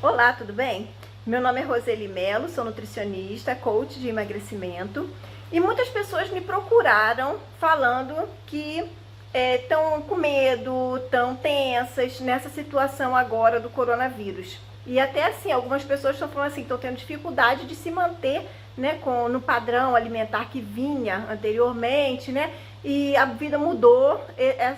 Olá, tudo bem? Meu nome é Roseli Melo, sou nutricionista, coach de emagrecimento e muitas pessoas me procuraram falando que estão com medo, estão tensas nessa situação agora do coronavírus. E até assim, algumas pessoas estão falando assim, estão tendo dificuldade de se manter, né, no padrão alimentar que vinha anteriormente, né? E a vida mudou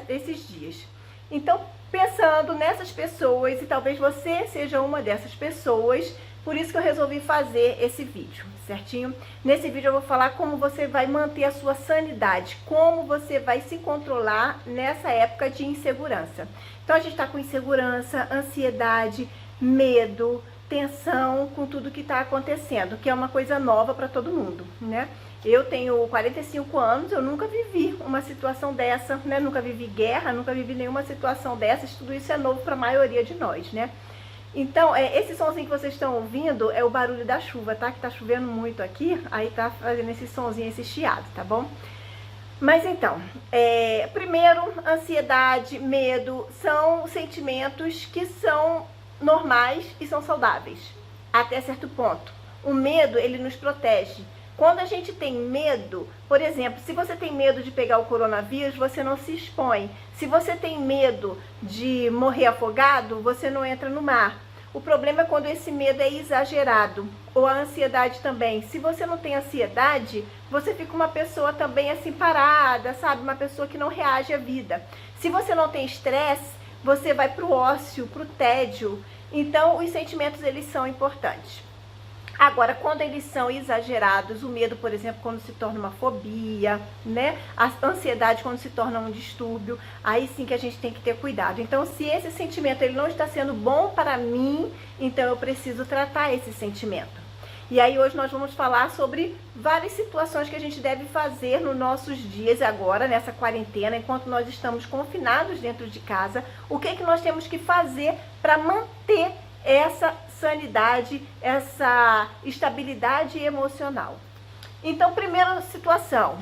esses dias. Então, pensando nessas pessoas, e talvez você seja uma dessas pessoas, por isso que eu resolvi fazer esse vídeo, certinho? Nesse vídeo eu vou falar como você vai manter a sua sanidade, como você vai se controlar nessa época de insegurança. Então a gente está com insegurança, ansiedade, medo, tensão com tudo que está acontecendo, que é uma coisa nova para todo mundo, né? Eu tenho 45 anos, eu nunca vivi uma situação dessa, né? Nunca vivi guerra, nunca vivi nenhuma situação dessas, tudo isso é novo para a maioria de nós, né? Então, esse somzinho que vocês estão ouvindo é o barulho da chuva, tá? Que tá chovendo muito aqui, aí tá fazendo esse somzinho, esse chiado, tá bom? Mas então, primeiro, ansiedade, medo, são sentimentos que são normais e são saudáveis, até certo ponto. O medo, ele nos protege. Quando a gente tem medo, por exemplo, se você tem medo de pegar o coronavírus, você não se expõe. Se você tem medo de morrer afogado, você não entra no mar. O problema é quando esse medo é exagerado, ou a ansiedade também. Se você não tem ansiedade, você fica uma pessoa também assim parada, sabe? Uma pessoa que não reage à vida. Se você não tem estresse, você vai pro ócio, pro tédio. Então, os sentimentos, eles são importantes. Agora, quando eles são exagerados, o medo, por exemplo, quando se torna uma fobia, né? A ansiedade quando se torna um distúrbio, aí sim que a gente tem que ter cuidado. Então, se esse sentimento ele não está sendo bom para mim, então eu preciso tratar esse sentimento. E aí hoje nós vamos falar sobre várias situações que a gente deve fazer nos nossos dias agora, nessa quarentena, enquanto nós estamos confinados dentro de casa, o que é que nós temos que fazer para manter essa sanidade, essa estabilidade emocional. Então, primeira situação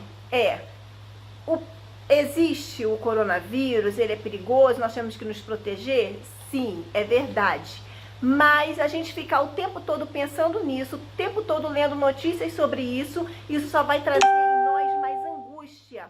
existe o coronavírus, ele é perigoso, nós temos que nos proteger? Sim, é verdade. Mas a gente ficar o tempo todo pensando nisso, o tempo todo lendo notícias sobre isso, isso só vai trazer em nós mais angústia.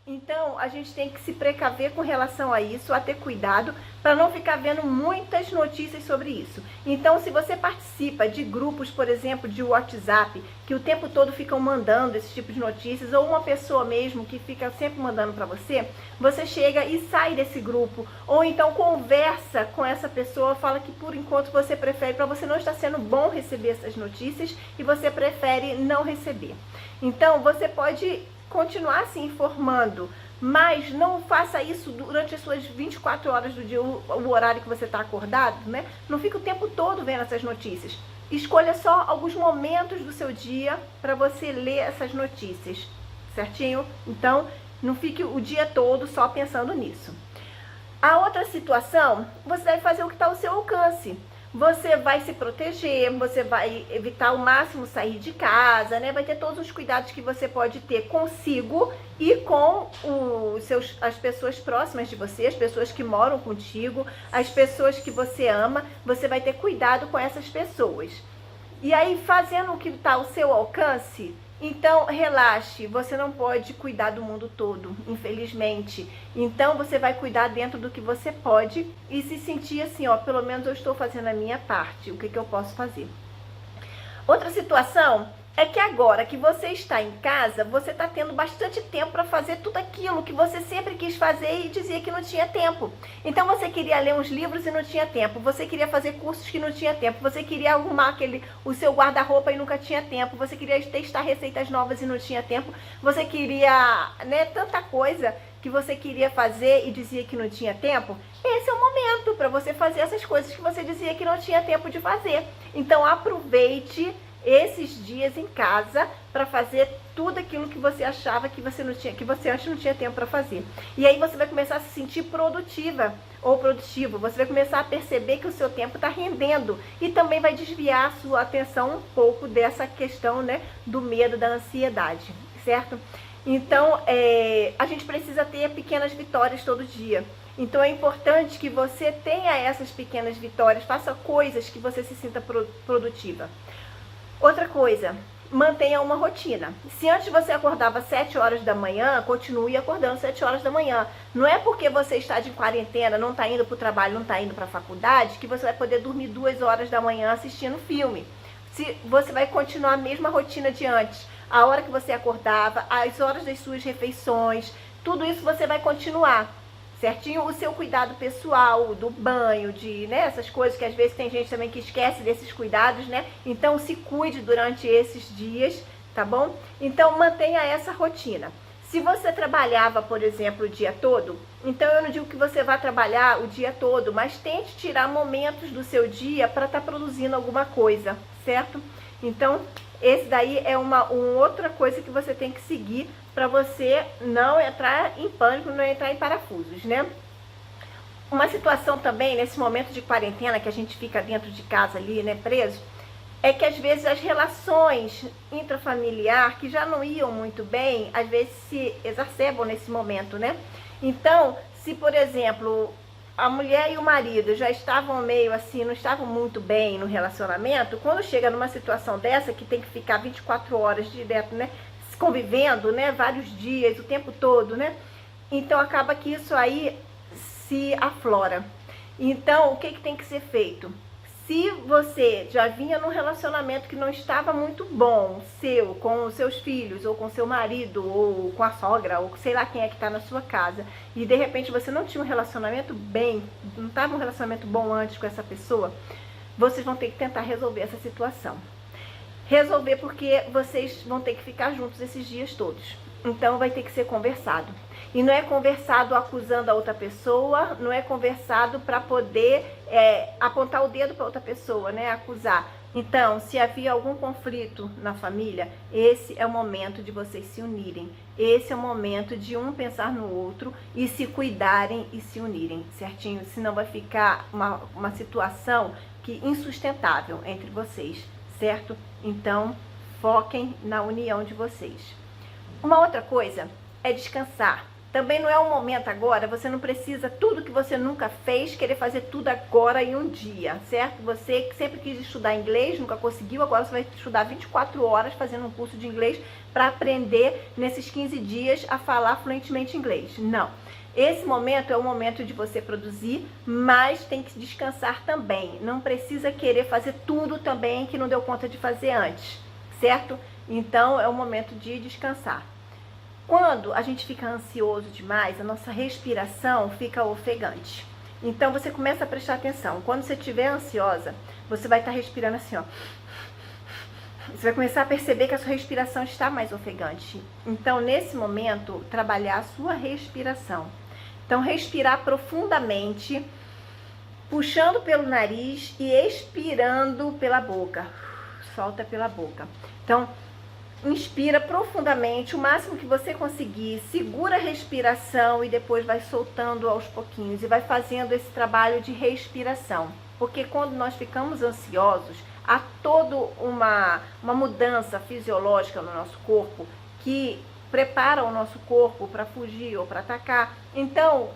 Então, a gente tem que se precaver com relação a isso, a ter cuidado, para não ficar vendo muitas notícias sobre isso. Então, se você participa de grupos, por exemplo, de WhatsApp, que o tempo todo ficam mandando esse tipo de notícias, ou uma pessoa mesmo que fica sempre mandando para você, você chega e sai desse grupo, ou então conversa com essa pessoa, fala que por enquanto você prefere, para você não estar sendo bom receber essas notícias, e você prefere não receber. Então, você pode continuar se informando, mas não faça isso durante as suas 24 horas do dia, o horário que você está acordado, né? Não fique o tempo todo vendo essas notícias. Escolha só alguns momentos do seu dia para você ler essas notícias, certinho? Então, não fique o dia todo só pensando nisso. A outra situação, você deve fazer o que está ao seu alcance. Você vai se proteger, você vai evitar ao máximo sair de casa, né? Vai ter todos os cuidados que você pode ter consigo e com as pessoas próximas de você, as pessoas que moram contigo, as pessoas que você ama, você vai ter cuidado com essas pessoas. E aí, fazendo o que está ao seu alcance, então relaxe, você não pode cuidar do mundo todo, infelizmente. Então você vai cuidar dentro do que você pode e se sentir assim, ó, pelo menos eu estou fazendo a minha parte, o que eu posso fazer. Outra situação é que agora que você está em casa, você está tendo bastante tempo para fazer tudo aquilo que você sempre quis fazer e dizia que não tinha tempo. Então você queria ler uns livros e não tinha tempo, você queria fazer cursos que não tinha tempo, você queria arrumar o seu guarda-roupa e nunca tinha tempo, você queria testar receitas novas e não tinha tempo, você queria, né, tanta coisa que você queria fazer e dizia que não tinha tempo. Esse é o momento para você fazer essas coisas que você dizia que não tinha tempo de fazer. Então aproveite esses dias em casa para fazer tudo aquilo que você achava que você não tinha, que você antes não tinha tempo para fazer. E aí você vai começar a se sentir produtiva ou produtivo. Você vai começar a perceber que o seu tempo está rendendo e também vai desviar a sua atenção um pouco dessa questão, né, do medo, da ansiedade, certo? Então, a gente precisa ter pequenas vitórias todo dia. Então é importante que você tenha essas pequenas vitórias, faça coisas que você se sinta produtiva. Outra coisa, mantenha uma rotina. Se antes você acordava 7 horas da manhã, continue acordando 7 horas da manhã. Não é porque você está de quarentena, não está indo para o trabalho, não está indo para a faculdade, que você vai poder dormir 2 horas da manhã assistindo filme. Se você vai continuar a mesma rotina de antes, a hora que você acordava, as horas das suas refeições, tudo isso você vai continuar. Certinho? O seu cuidado pessoal, do banho, essas coisas que às vezes tem gente também que esquece desses cuidados, né? Então se cuide durante esses dias, tá bom? Então mantenha essa rotina. Se você trabalhava, por exemplo, o dia todo, então eu não digo que você vá trabalhar o dia todo, mas tente tirar momentos do seu dia para estar produzindo alguma coisa, certo? Então esse daí é uma outra coisa que você tem que seguir para você não entrar em pânico, não entrar em parafusos, né? Uma situação também, nesse momento de quarentena, que a gente fica dentro de casa ali, né, preso, é que às vezes as relações intrafamiliar, que já não iam muito bem, às vezes se exacerbam nesse momento, né? Então, se, por exemplo, a mulher e o marido já estavam meio assim, não estavam muito bem no relacionamento, quando chega numa situação dessa, que tem que ficar 24 horas direto, né, convivendo, né, vários dias, o tempo todo, né, então acaba que isso aí se aflora. Então, o que tem que ser feito? Se você já vinha num relacionamento que não estava muito bom, seu, com os seus filhos, ou com seu marido, ou com a sogra, ou sei lá quem é que está na sua casa, e de repente você não tinha um relacionamento bem, não estava um relacionamento bom antes com essa pessoa, vocês vão ter que tentar resolver essa situação. Resolver porque vocês vão ter que ficar juntos esses dias todos. Então vai ter que ser conversado. E não é conversado acusando a outra pessoa, não é conversado para poder apontar o dedo para outra pessoa, né? Acusar. Então, se havia algum conflito na família, esse é o momento de vocês se unirem. Esse é o momento de um pensar no outro e se cuidarem e se unirem, certinho? Senão vai ficar uma situação insustentável entre vocês, certo? Então, foquem na união de vocês. Uma outra coisa é descansar. Também não é um momento agora, você não precisa tudo que você nunca fez, querer fazer tudo agora em um dia, certo? Você que sempre quis estudar inglês, nunca conseguiu, agora você vai estudar 24 horas fazendo um curso de inglês para aprender nesses 15 dias a falar fluentemente inglês. Não. Esse momento é o momento de você produzir, mas tem que descansar também. Não precisa querer fazer tudo também que não deu conta de fazer antes, certo? Então é o momento de descansar. Quando a gente fica ansioso demais, a nossa respiração fica ofegante. Então você começa a prestar atenção. Quando você estiver ansiosa, você vai estar respirando assim, ó. Você vai começar a perceber que a sua respiração está mais ofegante. Então, nesse momento, trabalhar a sua respiração. Então, respirar profundamente, puxando pelo nariz e expirando pela boca. Solta pela boca. Então, inspira profundamente, o máximo que você conseguir, segura a respiração e depois vai soltando aos pouquinhos e vai fazendo esse trabalho de respiração. Porque quando nós ficamos ansiosos, há toda uma mudança fisiológica no nosso corpo que prepara o nosso corpo para fugir ou para atacar. Então,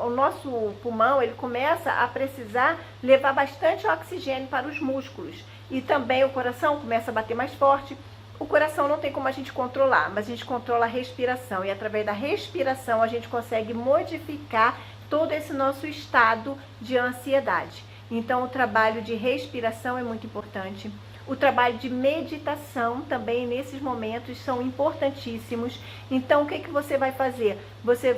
o nosso pulmão ele começa a precisar levar bastante oxigênio para os músculos. E também o coração começa a bater mais forte. O coração não tem como a gente controlar, mas a gente controla a respiração. E através da respiração a gente consegue modificar todo esse nosso estado de ansiedade. Então, o trabalho de respiração é muito importante. O trabalho de meditação também, nesses momentos, são importantíssimos. Então, o que você vai fazer?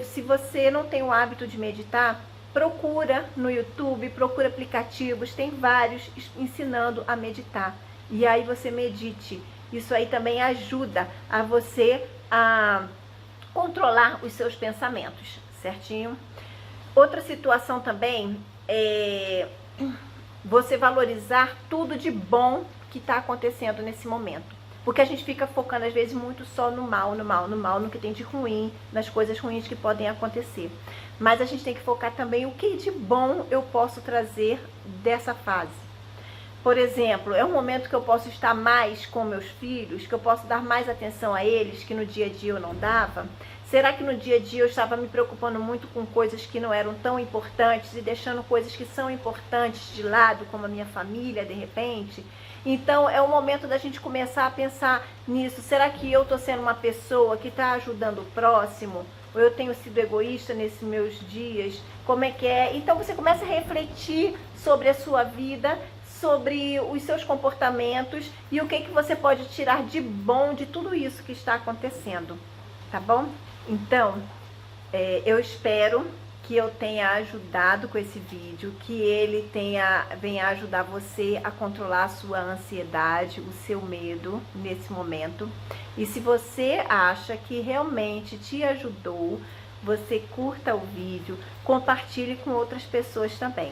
Se você não tem o hábito de meditar, procura no YouTube, procura aplicativos, tem vários ensinando a meditar. E aí você medite. Isso aí também ajuda a você a controlar os seus pensamentos, certinho? Outra situação também é você valorizar tudo de bom que está acontecendo nesse momento. Porque a gente fica focando às vezes muito só no mal, no que tem de ruim, nas coisas ruins que podem acontecer. Mas a gente tem que focar também o que de bom eu posso trazer dessa fase. Por exemplo, é um momento que eu posso estar mais com meus filhos, que eu posso dar mais atenção a eles, que no dia a dia eu não dava. Será que no dia a dia eu estava me preocupando muito com coisas que não eram tão importantes e deixando coisas que são importantes de lado, como a minha família, de repente? Então é o momento da gente começar a pensar nisso. Será que eu estou sendo uma pessoa que está ajudando o próximo? Ou eu tenho sido egoísta nesses meus dias? Como é que é? Então você começa a refletir sobre a sua vida, sobre os seus comportamentos e o que você pode tirar de bom de tudo isso que está acontecendo, tá bom? Então, eu espero que eu tenha ajudado com esse vídeo, que ele venha ajudar você a controlar a sua ansiedade, o seu medo nesse momento. E se você acha que realmente te ajudou, você curta o vídeo, compartilhe com outras pessoas também,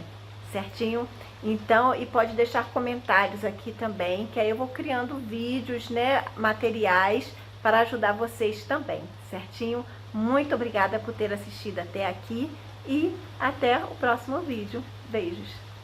certinho? Então, e pode deixar comentários aqui também, que aí eu vou criando vídeos, né, materiais para ajudar vocês também, certinho? Muito obrigada por ter assistido até aqui e até o próximo vídeo. Beijos!